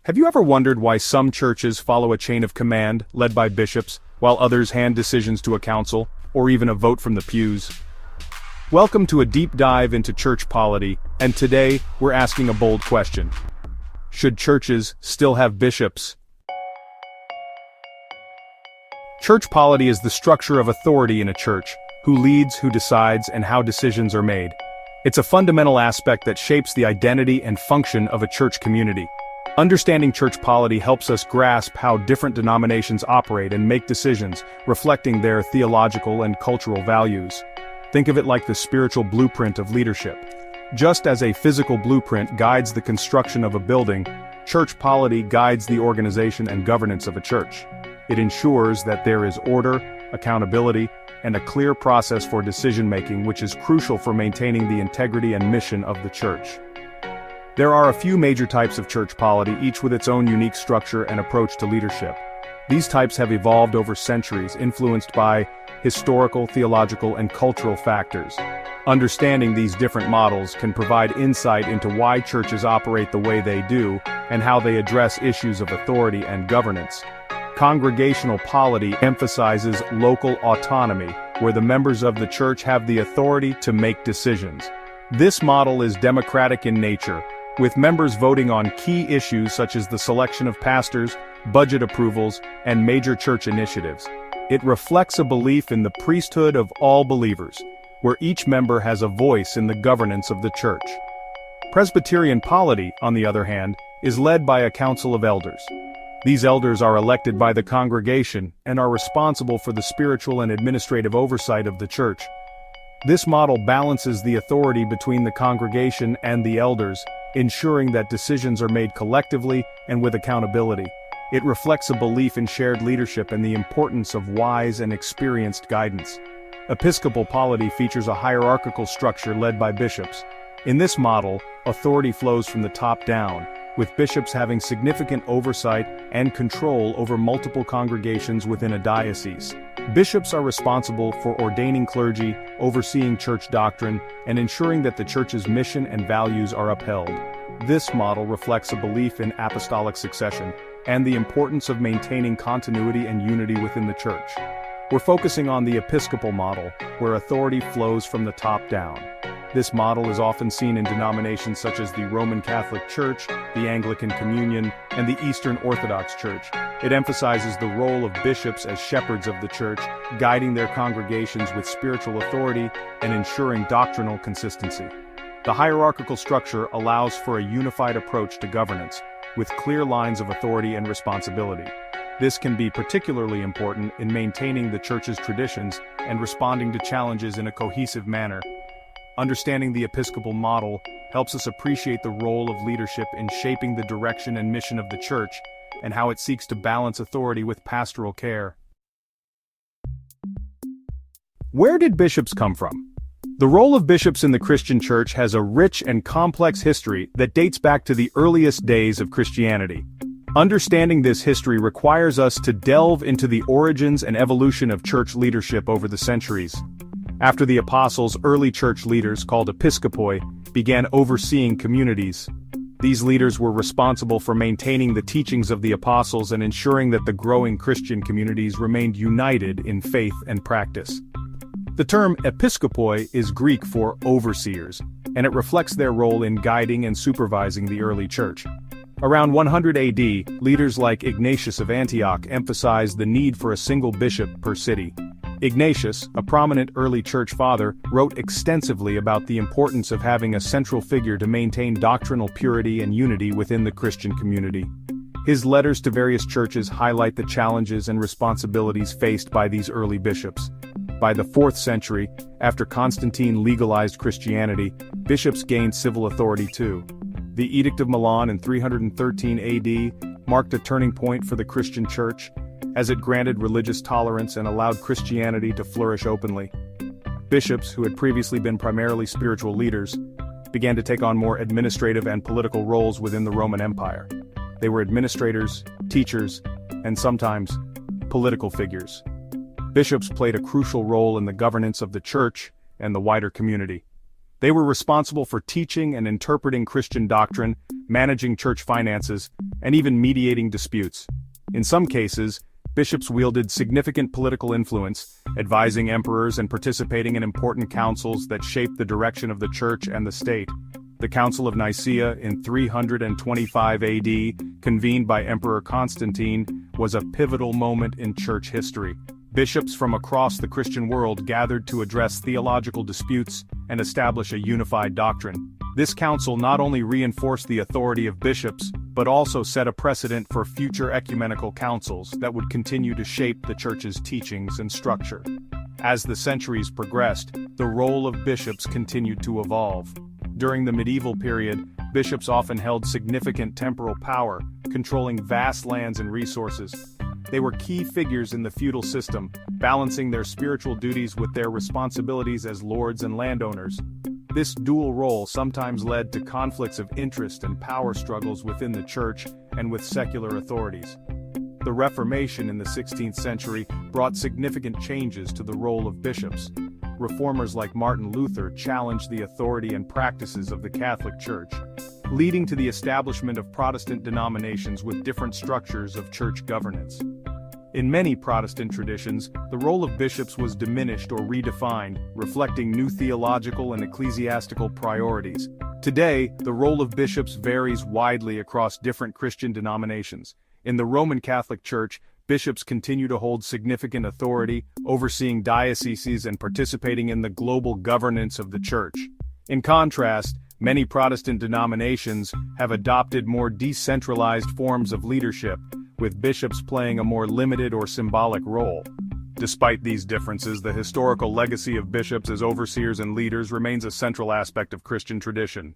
Have you ever wondered why some churches follow a chain of command, led by bishops, while others hand decisions to a council, or even a vote from the pews? Welcome to a deep dive into church polity, and today, we're asking a bold question. Should churches still have bishops? Church polity is the structure of authority in a church, who leads, who decides, and how decisions are made. It's a fundamental aspect that shapes the identity and function of a church community. Understanding church polity helps us grasp how different denominations operate and make decisions, reflecting their theological and cultural values. Think of it like the spiritual blueprint of leadership. Just as a physical blueprint guides the construction of a building, church polity guides the organization and governance of a church. It ensures that there is order, accountability, and a clear process for decision-making, which is crucial for maintaining the integrity and mission of the church. There are a few major types of church polity, each with its own unique structure and approach to leadership. These types have evolved over centuries, influenced by historical, theological, and cultural factors. Understanding these different models can provide insight into why churches operate the way they do, and how they address issues of authority and governance. Congregational polity emphasizes local autonomy, where the members of the church have the authority to make decisions. This model is democratic in nature, with members voting on key issues such as the selection of pastors, budget approvals, and major church initiatives. It reflects a belief in the priesthood of all believers, where each member has a voice in the governance of the church. Presbyterian polity, on the other hand, is led by a council of elders. These elders are elected by the congregation and are responsible for the spiritual and administrative oversight of the church. This model balances the authority between the congregation and the elders, ensuring that decisions are made collectively and with accountability. It reflects a belief in shared leadership and the importance of wise and experienced guidance. Episcopal polity features a hierarchical structure led by bishops. In this model, authority flows from the top down, with bishops having significant oversight and control over multiple congregations within a diocese. Bishops are responsible for ordaining clergy, overseeing church doctrine, and ensuring that the church's mission and values are upheld. This model reflects a belief in apostolic succession and the importance of maintaining continuity and unity within the church. We're focusing on the Episcopal model, where authority flows from the top down. This model is often seen in denominations such as the Roman Catholic Church, the Anglican Communion, and the Eastern Orthodox Church. It emphasizes the role of bishops as shepherds of the church, guiding their congregations with spiritual authority and ensuring doctrinal consistency. The hierarchical structure allows for a unified approach to governance, with clear lines of authority and responsibility. This can be particularly important in maintaining the church's traditions and responding to challenges in a cohesive manner. Understanding the Episcopal model helps us appreciate the role of leadership in shaping the direction and mission of the church, and how it seeks to balance authority with pastoral care. Where did bishops come from? The role of bishops in the Christian church has a rich and complex history that dates back to the earliest days of Christianity. Understanding this history requires us to delve into the origins and evolution of church leadership over the centuries. After the apostles, early church leaders, called episcopoi, began overseeing communities. These leaders were responsible for maintaining the teachings of the apostles and ensuring that the growing Christian communities remained united in faith and practice. The term episcopoi is Greek for overseers, and it reflects their role in guiding and supervising the early church. Around 100 AD, leaders like Ignatius of Antioch emphasized the need for a single bishop per city. Ignatius, a prominent early church father, wrote extensively about the importance of having a central figure to maintain doctrinal purity and unity within the Christian community. His letters to various churches highlight the challenges and responsibilities faced by these early bishops. By the 4th century, after Constantine legalized Christianity, bishops gained civil authority too. The Edict of Milan in 313 AD marked a turning point for the Christian church, as it granted religious tolerance and allowed Christianity to flourish openly. Bishops, who had previously been primarily spiritual leaders, began to take on more administrative and political roles within the Roman Empire. They were administrators, teachers, and sometimes political figures. Bishops played a crucial role in the governance of the church and the wider community. They were responsible for teaching and interpreting Christian doctrine, managing church finances, and even mediating disputes. In some cases, bishops wielded significant political influence, advising emperors and participating in important councils that shaped the direction of the church and the state. The Council of Nicaea in 325 AD, convened by Emperor Constantine, was a pivotal moment in church history. Bishops from across the Christian world gathered to address theological disputes and establish a unified doctrine. This council not only reinforced the authority of bishops, but also set a precedent for future ecumenical councils that would continue to shape the church's teachings and structure. As the centuries progressed, the role of bishops continued to evolve. During the medieval period, bishops often held significant temporal power, controlling vast lands and resources. They were key figures in the feudal system, balancing their spiritual duties with their responsibilities as lords and landowners. This dual role sometimes led to conflicts of interest and power struggles within the church and with secular authorities. The Reformation in the 16th century brought significant changes to the role of bishops. Reformers like Martin Luther challenged the authority and practices of the Catholic Church, leading to the establishment of Protestant denominations with different structures of church governance. In many Protestant traditions, the role of bishops was diminished or redefined, reflecting new theological and ecclesiastical priorities. Today, the role of bishops varies widely across different Christian denominations. In the Roman Catholic Church, bishops continue to hold significant authority, overseeing dioceses and participating in the global governance of the church. In contrast, many Protestant denominations have adopted more decentralized forms of leadership, with bishops playing a more limited or symbolic role. Despite these differences, the historical legacy of bishops as overseers and leaders remains a central aspect of Christian tradition.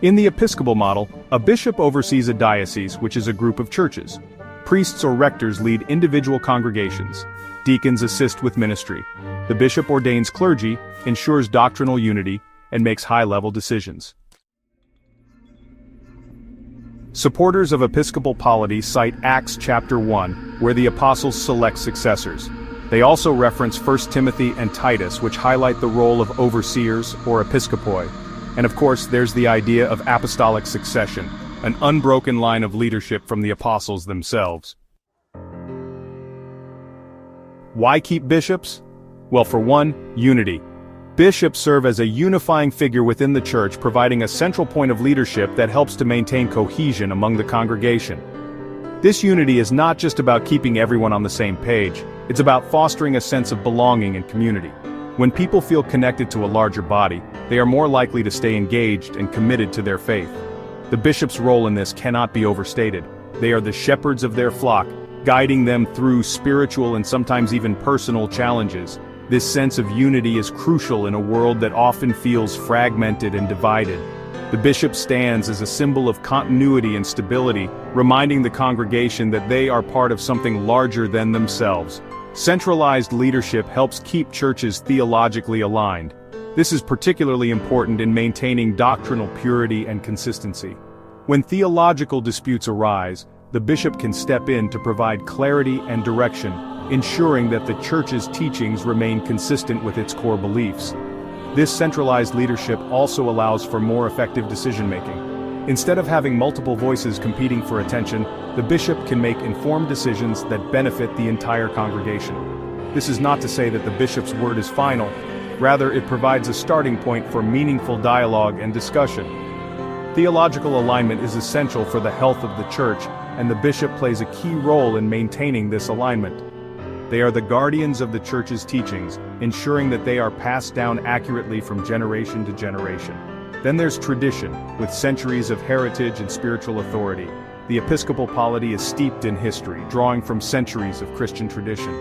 In the Episcopal model, a bishop oversees a diocese, which is a group of churches. Priests or rectors lead individual congregations. Deacons assist with ministry. The bishop ordains clergy, ensures doctrinal unity, and makes high-level decisions. Supporters of Episcopal polity cite Acts chapter 1, where the apostles select successors. They also reference 1 Timothy and Titus, which highlight the role of overseers or episkopoi. And of course, there's the idea of apostolic succession, an unbroken line of leadership from the apostles themselves. Why keep bishops? Well, for one, unity. Bishops serve as a unifying figure within the church, providing a central point of leadership that helps to maintain cohesion among the congregation. This unity is not just about keeping everyone on the same page, it's about fostering a sense of belonging and community. When people feel connected to a larger body, they are more likely to stay engaged and committed to their faith. The bishop's role in this cannot be overstated. They are the shepherds of their flock, guiding them through spiritual and sometimes even personal challenges. This sense of unity is crucial in a world that often feels fragmented and divided. The bishop stands as a symbol of continuity and stability, reminding the congregation that they are part of something larger than themselves. Centralized leadership helps keep churches theologically aligned. This is particularly important in maintaining doctrinal purity and consistency. When theological disputes arise, the bishop can step in to provide clarity and direction, ensuring that the church's teachings remain consistent with its core beliefs. This centralized leadership also allows for more effective decision-making. Instead of having multiple voices competing for attention, the bishop can make informed decisions that benefit the entire congregation. This is not to say that the bishop's word is final, rather it provides a starting point for meaningful dialogue and discussion. Theological alignment is essential for the health of the church, and the bishop plays a key role in maintaining this alignment. They are the guardians of the church's teachings, ensuring that they are passed down accurately from generation to generation. Then there's tradition, with centuries of heritage and spiritual authority. The Episcopal polity is steeped in history, drawing from centuries of Christian tradition.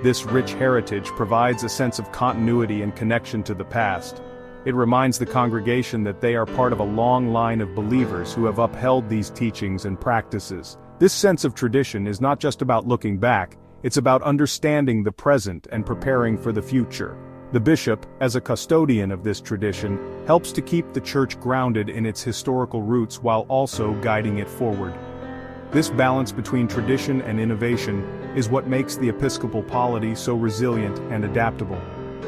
This rich heritage provides a sense of continuity and connection to the past. It reminds the congregation that they are part of a long line of believers who have upheld these teachings and practices. This sense of tradition is not just about looking back, it's about understanding the present and preparing for the future. The bishop, as a custodian of this tradition, helps to keep the church grounded in its historical roots while also guiding it forward. This balance between tradition and innovation is what makes the Episcopal polity so resilient and adaptable.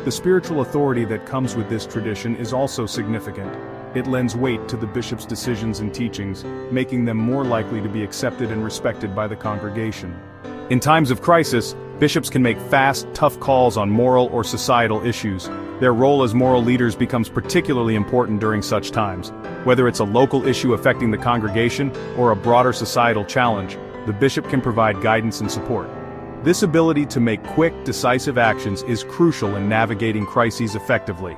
The spiritual authority that comes with this tradition is also significant. it lends weight to the bishop's decisions and teachings, making them more likely to be accepted and respected by the congregation. In times of crisis, bishops can make fast, tough calls on moral or societal issues. Their role as moral leaders becomes particularly important during such times. Whether it's a local issue affecting the congregation or a broader societal challenge, the bishop can provide guidance and support. This ability to make quick, decisive actions is crucial in navigating crises effectively.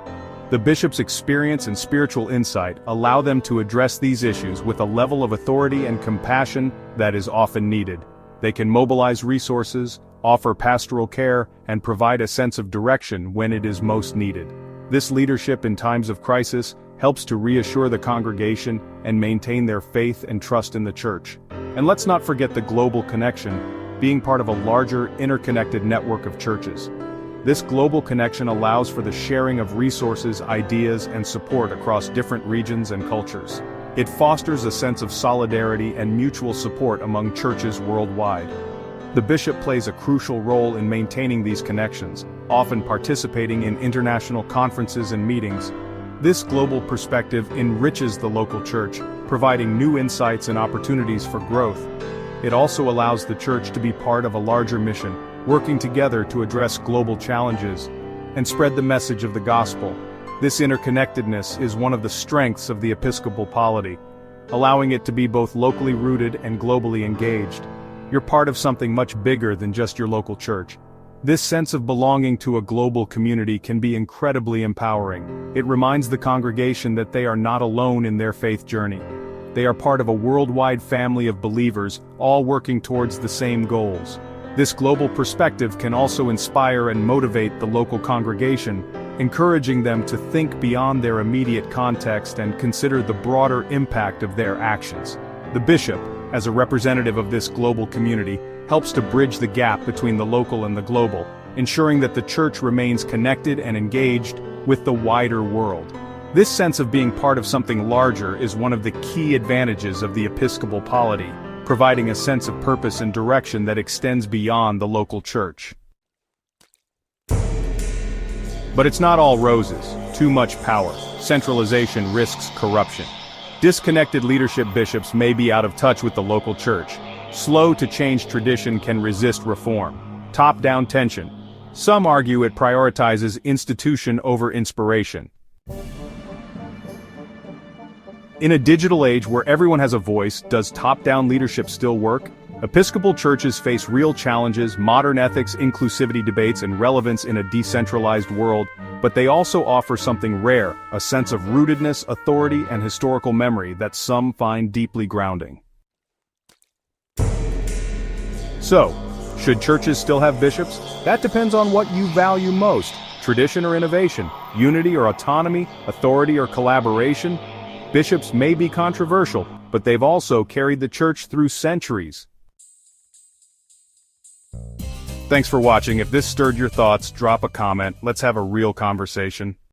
The bishop's experience and spiritual insight allow them to address these issues with a level of authority and compassion that is often needed. They can mobilize resources, offer pastoral care, and provide a sense of direction when it is most needed. This leadership in times of crisis helps to reassure the congregation and maintain their faith and trust in the church. And let's not forget the global connection, being part of a larger, interconnected network of churches. This global connection allows for the sharing of resources, ideas, and support across different regions and cultures. It fosters a sense of solidarity and mutual support among churches worldwide. The bishop plays a crucial role in maintaining these connections, often participating in international conferences and meetings. This global perspective enriches the local church, providing new insights and opportunities for growth. It also allows the church to be part of a larger mission, working together to address global challenges and spread the message of the gospel. This interconnectedness is one of the strengths of the Episcopal Polity, allowing it to be both locally rooted and globally engaged. You're part of something much bigger than just your local church. This sense of belonging to a global community can be incredibly empowering. It reminds the congregation that they are not alone in their faith journey. They are part of a worldwide family of believers, all working towards the same goals. This global perspective can also inspire and motivate the local congregation, encouraging them to think beyond their immediate context and consider the broader impact of their actions. The bishop, as a representative of this global community, helps to bridge the gap between the local and the global, ensuring that the church remains connected and engaged with the wider world. This sense of being part of something larger is one of the key advantages of the Episcopal Polity, providing a sense of purpose and direction that extends beyond the local church. But it's not all roses. Too much power, centralization risks corruption. Disconnected leadership bishops may be out of touch with the local church. Slow to change tradition can resist reform. Top-down tension. Some argue it prioritizes institution over inspiration. In a digital age where everyone has a voice, does top-down leadership still work? Episcopal churches face real challenges, modern ethics, inclusivity debates, and relevance in a decentralized world, but they also offer something rare, a sense of rootedness, authority, and historical memory that some find deeply grounding. So, should churches still have bishops? That depends on what you value most: tradition or innovation, unity or autonomy, authority or collaboration. Bishops may be controversial, but they've also carried the church through centuries. Thanks for watching. If this stirred your thoughts, drop a comment. Let's have a real conversation.